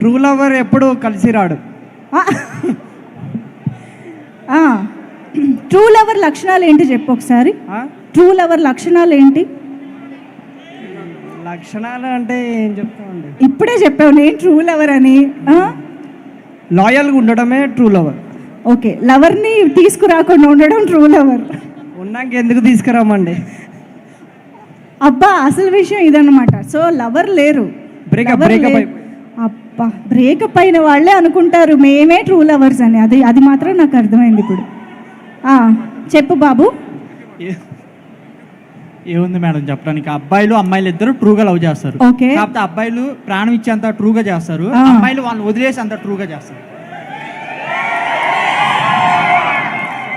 True lover ఎప్పుడు కలిసి రాడు. ట్రూ లవర్ లక్షణాలు ఏంటి చెప్పు ఒకసారి. ట్రూ లవర్ లక్షణాలు ఏంటి? లక్షణాలు అంటే ఏం చెప్తామండి, ఇప్పుడే చెప్పావు నేను ట్రూ లవర్ అని. లాయల్గా ఉండడమే ట్రూ లవర్. ఓకే, లవర్ని తీసుకురాకుండా ఉండడం ట్రూ లవర్. ఉన్నాక ఎందుకు తీసుకురామండి? అబ్బా, అసలు విషయం ఇదన్నమాట. సో లవర్ లేరు, అబ్బా బ్రేకప్ అయిన వాళ్ళే అనుకుంటారు మేమే ట్రూ లవర్స్ అని. అది మాత్రం నాకు అర్థమైంది ఇప్పుడు. చెప్పు బాబు. ఏముంది మేడం చెప్పడానికి, అబ్బాయిలు అమ్మాయిలు ఇద్దరు ట్రూగా లవ్ చేస్తారు. కాకపోతే అబ్బాయిలు ప్రాణం ఇచ్చేంత ట్రూగా చేస్తారు, అమ్మాయిలు వాళ్ళని వదిలేసి అంత ట్రూగా చేస్తారు.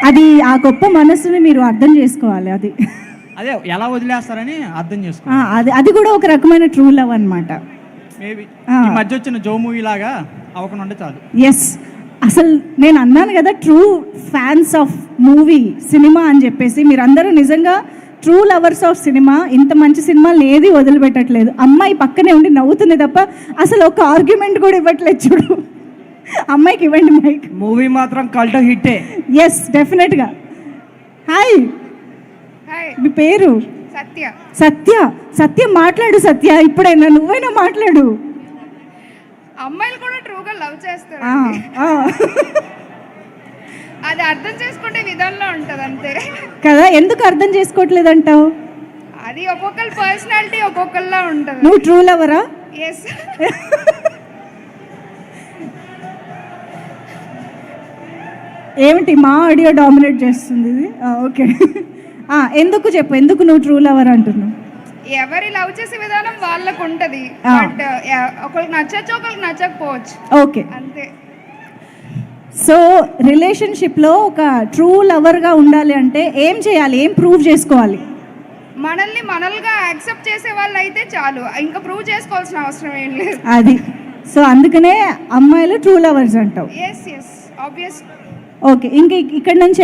అది ఆ గొప్ప మనసుని మీరు అర్థం చేసుకోవాలి. అదే ఎలా వదిలేస్తారని అర్థం చేసుకోవాలి. అది కూడా ఒక రకమైన ట్రూ లవ్ అనమాట. మేబీ ఈ మధ్య వచ్చిన జో మూవీ లాగా అవ్వకుండా ఉంటే చాలు. ఎస్, అసలు నేను అన్నాను కదా true fans of movie cinema అని చెప్పేసి. మీరందరూ నిజంగా ట్రూ లవర్స్ ఆఫ్ సినిమా. ఇంత మంచి సినిమాలు ఏది వదిలిపెట్టట్లేదు. అమ్మాయి పక్కనే ఉండి నవ్వుతుంది తప్ప అసలు ఒక ఆర్గ్యుమెంట్ కూడా ఇవ్వట్లేదు. చూడు, అమ్మాయికి ఇవ్వండి మైక్. మూవీ మాత్రం కల్ట్ హిట్టే. ఎస్, డెఫినెట్గా. హాయ్, మీ పేరు? సత్య. సత్య, సత్య మాట్లాడు. సత్య, ఇప్పుడైనా నువ్వైనా మాట్లాడు. అమ్మాయిలు కూడా ట్రూగా లవ్ చేస్తారు, అది అర్థం చేసుకుంటే విధానంలో ఉంటుంది అంతే కదా. ఎందుకు అర్థం చేసుకోవట్లేదు అంటావు? అది ఒక్కొక్కరి పర్సనాలిటీ ఒక్కొక్కరిలా ఉంటుంది. నువ్వు ట్రూ లవరా? ఎస్. ఏమిటి మా ఆడియో డామినేట్ చేస్తుంది ఇది? ఓకే, ఎందుకు చెప్పు, ఎందుకు నువ్వు ట్రూ లవర్ అంటున్నావు? ఎవరి లవ్ చేసే విధానం వాళ్ళకు ఉంటది. బట్ ఒకరికి నచ్చచ్చు, ఒకరికి నచ్చకపోవచ్చు. ఓకే, అంతే. సో రిలేషన్షిప్లో ఒక ట్రూ లవర్గా ఉండాలి అంటే ఏం చేయాలి, ఏం ప్రూవ్ చేసుకోవాలి? మనల్ని మనల్గా యాక్సెప్ట్ చేసే వాళ్ళు అయితే చాలు, ఇంకా ప్రూవ్ చేసుకోవాల్సిన అవసరం ఏం లేదు. అది సో అందుకనే అమ్మాయిలు ట్రూ లవర్స్ అంటావు. Yes yes, obvious. ఓకే, ఇంక ఇక్కడ నుంచి